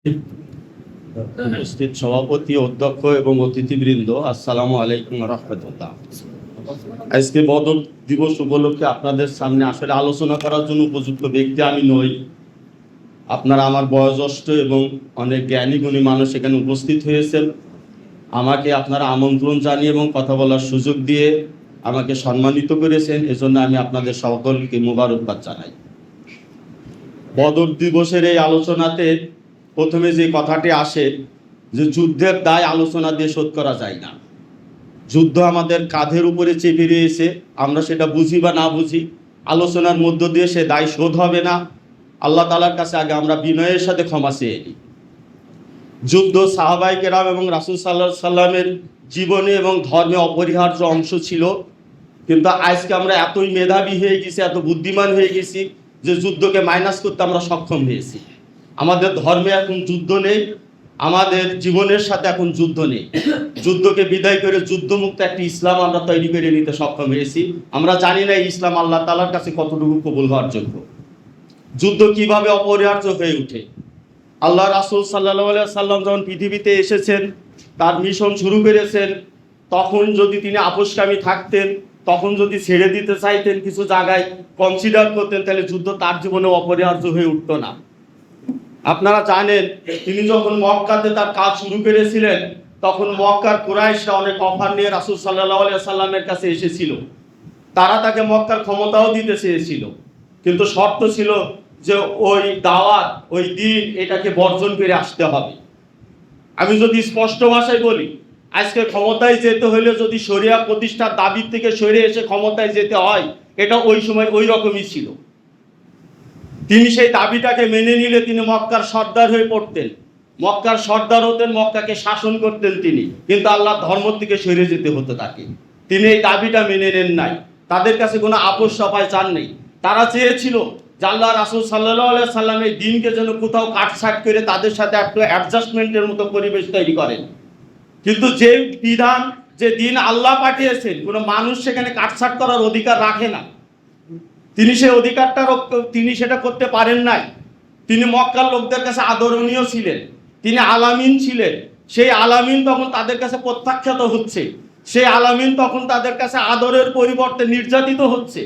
উপস্থিত সভাপতি, অধ্যক্ষ এবং অতিথিবৃন্দ, আসসালামু আলাইকুম রহমতুল্লাহ। আজকে বদর দিবস উপলক্ষে আপনাদের সামনে আসলে আলোচনা করার জন্য উপযুক্ত ব্যক্তি আমি নই। আপনারা আমার বয়োজ্যেষ্ঠ এবং অনেক জ্ঞানী গুণী মানুষ এখানে উপস্থিত হয়েছেন। আমাকে আপনারা আমন্ত্রণ জানিয়ে এবং কথা বলার সুযোগ দিয়ে আমাকে সম্মানিত করেছেন, এজন্য আমি আপনাদের সকলকে মোবারকবাদ জানাই। বদর দিবসের এই আলোচনাতে প্রথমে যে কথাটি আসে যে যুদ্ধের দায় আলোচনা দিয়ে শোধ করা যায় না। যুদ্ধ আমাদের কাঁধের উপরে চেপে রয়েছে, আমরা সেটা বুঝি বা না বুঝি, আলোচনার মধ্য দিয়ে সে দায় শোধ হবে না। আল্লাহ তাআলার কাছে আগে আমরা বিনয়ের সাথে ক্ষমা চেয়ে নিই। যুদ্ধ সাহাবায়ে কেরাম এবং রাসূল সাল্লাল্লাহু আলাইহি সাল্লামের জীবনে এবং ধর্মে অপরিহার্য অংশ ছিল, কিন্তু আজকে আমরা এতই মেধাবী হয়ে গেছি, এত বুদ্ধিমান হয়ে গেছি যে যুদ্ধকে মাইনাস করতে আমরা সক্ষম হয়েছি। আমাদের ধর্মে এখন যুদ্ধ নেই, আমাদের জীবনের সাথে এখন যুদ্ধ নেই। যুদ্ধকে বিদায় করে যুদ্ধমুক্ত একটি ইসলাম আমরা তৈরি করে নিতে সক্ষম হয়েছি। আমরা জানি না ইসলাম আল্লাহ তাআলার কাছে কতটুকু কবুল হওয়ার যোগ্য। যুদ্ধ কিভাবে অপরিহার্য হয়ে ওঠে। আল্লাহ রাসূল সাল্লাল্লাহু আলাইহি সাল্লাম যখন পৃথিবীতে এসেছেন, তার মিশন শুরু করেছেন, তখন যদি তিনি আপোসকামী থাকতেন, তখন যদি ছেড়ে দিতে চাইতেন, কিছু জায়গায় কনসিডার করতেন, তাহলে যুদ্ধ তার জীবনে অপরিহার্য হয়ে উঠতো না। আপনারা জানেন, তিনি যখন মক্কাতে তার কাজ শুরু করেছিলেন, তখন মক্কার কুরাইশরা অনেক অফার নিয়ে রাসূল সাল্লাল্লাহু আলাইহি সাল্লামের কাছে এসেছিল। তারা তাকে মক্কার ক্ষমতাও দিতে চেয়েছিল, কিন্তু শর্ত ছিল যে ওই দাওয়াত, ওই দিন, এটাকে বর্জন করে আসতে হবে। আমি যদি স্পষ্ট ভাষায় বলি, আজকে ক্ষমতায় যেতে হলে যদি শরিয়া প্রতিষ্ঠার দাবির থেকে সরে এসে ক্ষমতায় যেতে হয়, এটা ওই সময় ওই রকমই ছিল। তিনি সেই দাবিটাকে মেনে নিলে তিনি মক্কার সর্দার হয়ে পড়তেন, মক্কার সর্দার হতেন, মক্কাকে শাসন করতেন তিনি, কিন্তু আল্লাহর ধর্ম থেকে সরে যেতে হতো তাকে। তিনি এই দাবিটা মেনে নেন নাই, তাদের কাছে কোনো আপোস সফায় চান নেই। তারা চেয়েছিল যে আল্লাহ রাসূল সাল্লাল্লাহু আলাইহি সাল্লাম এই দিনকে যেন কোথাও কাটছাট করে তাদের সাথে একটু অ্যাডজাস্টমেন্টের মতো পরিবেশ তৈরি করেন। কিন্তু যে বিধান, যে দিন আল্লাহ পাঠিয়েছেন, কোনো মানুষ সেখানে কাটছাট করার অধিকার রাখে না। তিনি সেই অধিকারটা তিনি সেটা করতে পারেন নাই। তিনি মক্কার লোকদের কাছে আদরণীয় ছিলেন, তিনি আলামিন ছিলেন। সেই আলামিন তখন তাদের কাছে প্রত্যাখ্যাত হচ্ছে, সেই আলামিন তখন তাদের কাছে আদরের পরিবর্তে নির্যাতিত হচ্ছে।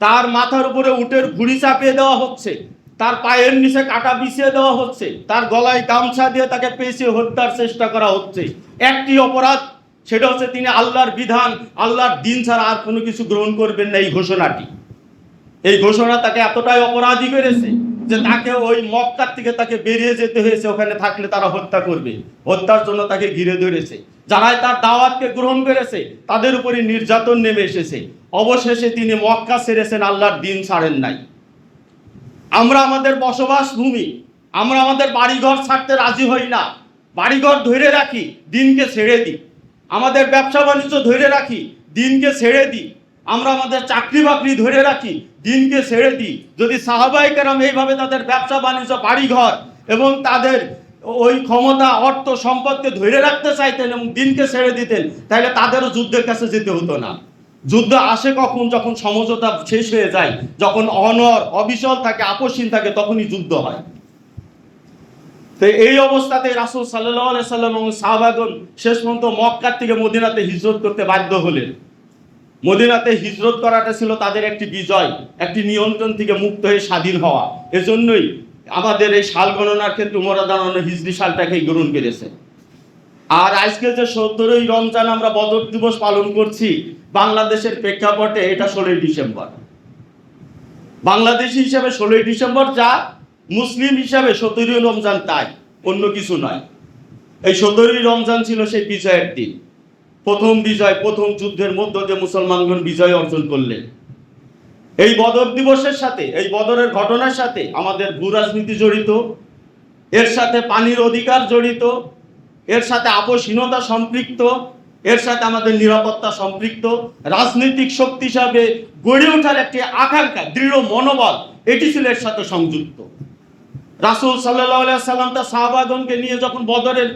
তার মাথার উপরে উটের ভুঁড়ি চাপিয়ে দেওয়া হচ্ছে, তার পায়ের নিচে কাটা বিছিয়ে দেওয়া হচ্ছে, তার গলায় গামছা দিয়ে তাকে পেঁচিয়ে হত্যার চেষ্টা করা হচ্ছে। একটি অপরাধ, সেটা হচ্ছে তিনি আল্লাহর বিধান, আল্লাহর দিন ছাড়া আর কোনো কিছু গ্রহণ করবেন না, এই ঘোষণাটি। এই ঘোষণা তাকে এতটাই অপরাধী করেছে যে তাকে ওই মক্কার থেকে তাকে বেরিয়ে যেতে হয়েছে। ওখানে থাকলে তারা হত্যা করবে, হত্যার জন্য তাকে ঘিরে ধরেছে। যারাই তার দাওয়াতকে গ্রহণ করেছে তাদের উপরে নির্যাতন নেমে এসেছে। অবশেষে তিনি মক্কা ছেড়েছেন, আল্লাহর দিন ছাড়েন নাই। আমরা আমাদের বসবাস ভূমি, আমরা আমাদের বাড়িঘর ছাড়তে রাজি হই না, বাড়িঘর ধরে রাখি, দিনকে ছেড়ে দিই। আমাদের ব্যবসা বাণিজ্য ধরে রাখি, দিনকে ছেড়ে দিই। আমরা আমাদের চাকরি বাকরি ধরে রাখি, দিনকে ছেড়ে দিই। যদি সাহাবায়ে কেরাম এইভাবে তাদের ব্যবসা বাণিজ্য, বাড়িঘর এবং তাদের ওই ক্ষমতা, অর্থ, সম্পদকে ধরে রাখতে চাইতেন এবং দিনকে ছেড়ে দিতেন, তাহলে তাদেরও যুদ্ধের কাছে যেতে হতো না। যুদ্ধ আসে কখন? যখন সমঝোতা শেষ হয়ে যায়, যখন অনর অবিচল থাকে, আপোষহীন থাকে, তখনই যুদ্ধ হয়। তো এই অবস্থাতে রাসূল সাল্লাল্লাহু আলাইহি সাল্লাম এবং সাহাবাগণ শেষ পর্যন্ত মক্কা থেকে মদিনাতে হিজরত করতে বাধ্য হলেন। মদিনাতে হিজরত করাটা ছিল তাদের একটি বিজয়, একটি নিয়ন্ত্রণ থেকে মুক্ত হয়ে স্বাধীন হওয়া। এজন্যই আমাদের এই সাল গণনার ক্ষেত্রে উমর রাদিয়াল্লাহু আনহু হিজরি সালটাকেই গ্রহণ করেছে। আর আজকে যে 17ই রমজান আমরা বদর দিবস পালন করছি, বাংলাদেশের প্রেক্ষাপটে এটা 16ই ডিসেম্বর। বাংলাদেশি হিসাবে 16ই ডিসেম্বর যা, মুসলিম হিসাবে 17ই রমজান তাই, অন্য কিছু নয়। এই 17ই রমজান ছিল সেই বিজয়ের দিন, প্রথম বিজয়, প্রথম যুদ্ধের মধ্য দিয়ে মুসলমানগণ বিজয় অর্জন করলেন। এই বদর দিবসের সাথে, এই বদরের ঘটনার সাথে আমাদের ভূ রাজনীতি জড়িত, এর সাথে পানির অধিকার জড়িত, এর সাথে আপোষহীনতা সম্পৃক্ত, এর সাথে আমাদের নিরাপত্তা সম্পৃক্ত। রাজনৈতিক শক্তি হিসাবে গড়ে ওঠার একটি আকাঙ্ক্ষা, দৃঢ় মনোবল, এটি ছিল এর সাথে সংযুক্ত। রাসূল সাল্লাল্লাহু আলাইহি সাল্লাম তার সাহাবাগণকে নিয়ে যখন বদরের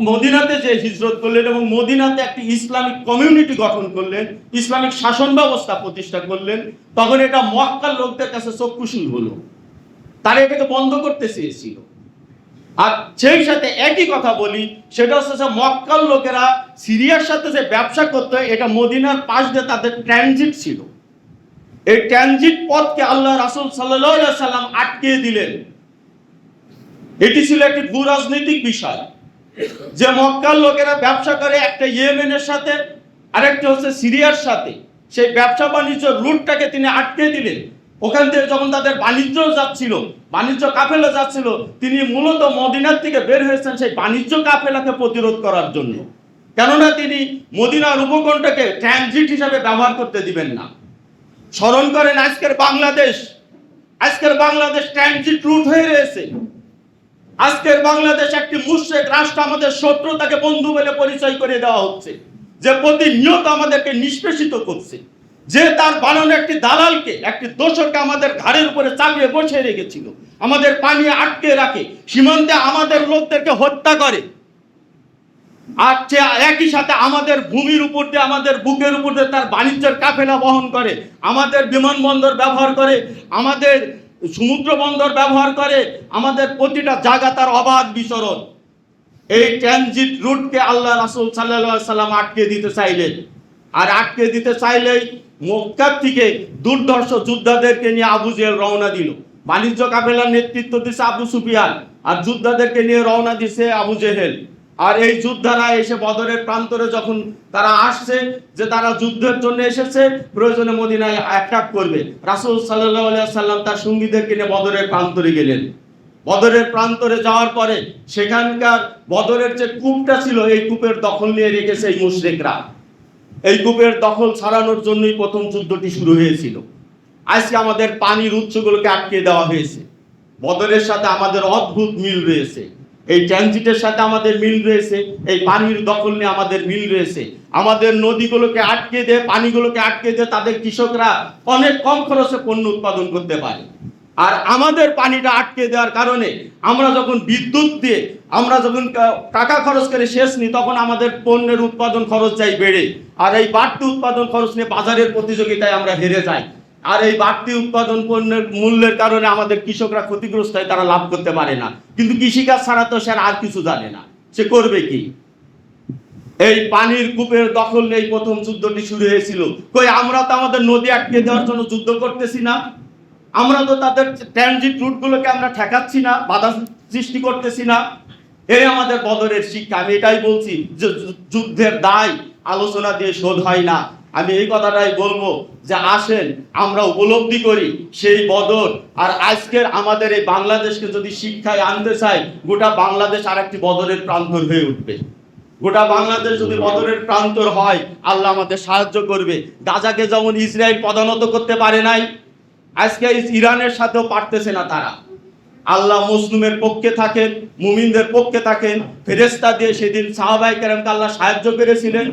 মদিনাতে যে হিজরত করলেন এবং মদিনাতে একটি ইসলামিক কমিউনিটি গঠন করলেন, ইসলামিক শাসন ব্যবস্থা প্রতিষ্ঠা করলেন, তখন এটা মক্কার লোকদের কাছে চক্ষুশূল হলো। তারা এটাকে বন্ধ করতে চেয়েছিল। আর সেই সাথে একই কথা বলি, সেটা হচ্ছে যে মক্কার লোকেরা সিরিয়ার সাথে যে ব্যবসা করতো, এটা মদিনার পাশ দিয়ে তাদের ট্রানজিট ছিল। এই ট্রানজিট পথকে আল্লাহ রাসূল সাল্লাল্লাহু আলাইহি সাল্লাম আটকে দিলেন। এটি ছিল একটি ভূ রাজনৈতিক বিষয়, যে মক্কার লোকেরা ব্যবসা করে একটা ইয়েমেনের সাথে, আরেকটা হচ্ছে সিরিয়ার সাথে। সেই ব্যবসা বাণিজ্য রুটটাকে তিনি আটকে দিলেন। ওখান থেকে যখন তাদের বাণিজ্য যাচ্ছিল, বাণিজ্য কাফেলা যাচ্ছিল, তিনি মূলত মদিনার থেকে বের হয়েছেন সেই বাণিজ্য কাফেলাকে প্রতিরোধ করার জন্য। কেননা তিনি মদিনার উপকণ্ঠকে ট্রানজিট হিসাবে ব্যবহার করতে দিবেন না। স্মরণ করেন আজকের বাংলাদেশ ট্রানজিট রুট হয়ে রয়েছে। আজকের বাংলাদেশ একটি মুশরিক রাষ্ট্র, আমাদের শত্রু, তাকে বন্ধু বলে পরিচয় করে দেওয়া হচ্ছে, যে প্রতিনিয়ত আমাদেরকে নিষ্পেষিত করছে, যে তার বানানো একটি দালালকে, একটি দোসরকে আমাদের ঘাড়ের উপরে চাপিয়ে বসে রেখেছিল, আমাদের পানি আটকে রাখে, সীমান্তে আমাদের লোকদেরকে হত্যা করে, আর একই সাথে আমাদের ভূমির উপর দিয়ে, আমাদের বুকের উপর দিয়ে তার বাণিজ্যের কাফেলা বহন করে, আমাদের বিমানবন্দর ব্যবহার করে, আমাদের সমুদ্র বন্দর ব্যবহার করে, আমাদের প্রতিটা জায়গা তার অবাধ বিচরণ। এই ট্রানজিট রুটকে আল্লাহ রাসূল সাল্লাল্লাহু আলাইহি সাল্লাম আটকে দিতে চাইলেন। আর আটকে দিতে চাইলেই মক্কা থেকে দুর্ধর্ষ যোদ্ধাদেরকে নিয়ে আবু জেহেল রওনা দিল। বাণিজ্য কাফেলার নেতৃত্ব দিছে আবু সুফিয়ান, আর যোদ্ধাদেরকে নিয়ে রওনা দিছে আবু জেহেল। আর এই যোদ্ধারা এসে বদরের প্রান্তরে যখন তারা আসছে, যে তারা যুদ্ধের জন্য এসেছে, প্রয়োজনে মদিনায় অ্যাটাক করবে, রাসূল সাল্লাল্লাহু আলাইহি সাল্লাম তার সঙ্গীদেরকে নিয়ে বদরের প্রান্তরে গেলেন। বদরের প্রান্তরে যাওয়ার পরে সেখানকার বদরের যে কূপটা ছিল, এই কূপের দখল নিয়ে রেখেছে এই মুশরিকরা। এই কূপের দখল ছাড়ানোর জন্যই প্রথম যুদ্ধটি শুরু হয়েছিল। আজকে আমাদের পানির উৎসগুলোকে আটকে দেওয়া হয়েছে। বদরের সাথে আমাদের অদ্ভুত মিল রয়েছে, এই ট্রানজিটের সাথে আমাদের মিল রয়েছে, এই পানির দখল নিয়ে আমাদের মিল রয়েছে। আমাদের নদীগুলোকে আটকে দিয়ে, পানিগুলোকে আটকে দিয়ে তাদের কৃষকরা অনেক কম খরচে পণ্য উৎপাদন করতে পারে। আর আমাদের পানিটা আটকে দেওয়ার কারণে আমরা যখন বিদ্যুৎ দিয়ে, আমরা যখন টাকা খরচ করে সেচ নিই, তখন আমাদের পণ্যের উৎপাদন খরচ যায় বেড়ে। আর এই বাড়তি উৎপাদন খরচ নিয়ে বাজারের প্রতিযোগিতায় আমরা হেরে যাই। আর এই বাড়তি উৎপাদন পণ্যের মূল্যের কারণে আমাদের কৃষকরা ক্ষতিগ্রস্ত হয়, তারা লাভ করতে পারে না। কিন্তু কৃষিকাজ ছাড়া তো সে আর কিছু জানে না, সে করবে কি? এই পানির কূপের দখল নিয়ে প্রথম যুদ্ধটি শুরু হয়েছিল। কই আমরা তো আমাদের নদী আটকে দেওয়ার জন্য যুদ্ধ করতেছি না, আমরা তো তাদের ট্রানজিট রুটগুলোকে আমরা ঠেকাচ্ছি না, বাধা সৃষ্টি করতেছি না। এই আমাদের বদরের শিক্ষা। আমি এটাই বলছি যে যুদ্ধের দায় আলোচনা দিয়ে শোধ হয় না। আমি এই কথাটাই বলবো যে আসেন আমরা উপলব্ধি করি সেই বদর। আর আজকের আমাদের এই বাংলাদেশকে যদি শিক্ষায় আনতে চাই, গোটা বাংলাদেশ আর একটি বদরের প্রান্তর হয়ে উঠবে। গোটা বাংলাদেশ যদি বদরের প্রান্তর হয়, আল্লাহ আমাদের সাহায্য করবে। গাজাকে যেমন ইসরায়েল পদানত করতে পারে নাই, আজকে ইরানের সাথেও পারতেছে না তারা। আল্লাহ মুসলিমের পক্ষে থাকেন, মুমিনদের পক্ষে থাকেন। ফেরেশতা দিয়ে সেদিন সাহাবায়ে কেরামকে আল্লাহ সাহায্য করেছিলেন।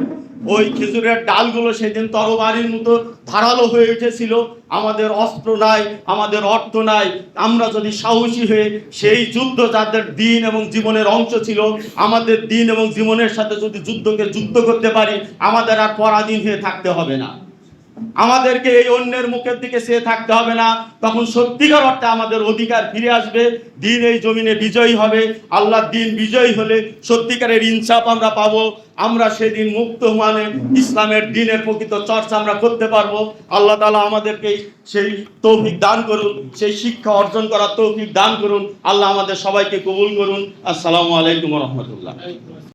ওই খেজুরের ডালগুলো সেদিন তরবারির মতো ধারালো হয়ে উঠেছিল। আমাদের অস্ত্র নাই, আমাদের অর্থ নাই, আমরা যদি সাহসী হয়ে সেই যুদ্ধ, যাদের দিন এবং জীবনের অংশ ছিল, আমাদের দিন এবং জীবনের সাথে যদি যুদ্ধ করতে পারি, আমাদের আর পরাধীন হয়ে থাকতে হবে না। আমাদেরকে এই অন্যের মুখের দিকে চেয়ে থাকতে হবে না। তখন সত্যিকার অর্থে আমাদের অধিকার ফিরে আসবে, দিন এই জমিনে বিজয়ী হবে। আল্লাহর দিন বিজয়ী হলে সত্যিকারের ইনসাফ আমরা পাবো। আমরা সেদিন মুক্ত মানে ইসলামের দিনের প্রকৃত চর্চা আমরা করতে পারবো। আল্লাহ তাআলা আমাদেরকে সেই তৌফিক দান করুন, সেই শিক্ষা অর্জন করার তৌফিক দান করুন। আল্লাহ আমাদের সবাইকে কবুল করুন। আসসালামু আলাইকুম ওয়া রাহমাতুল্লাহ।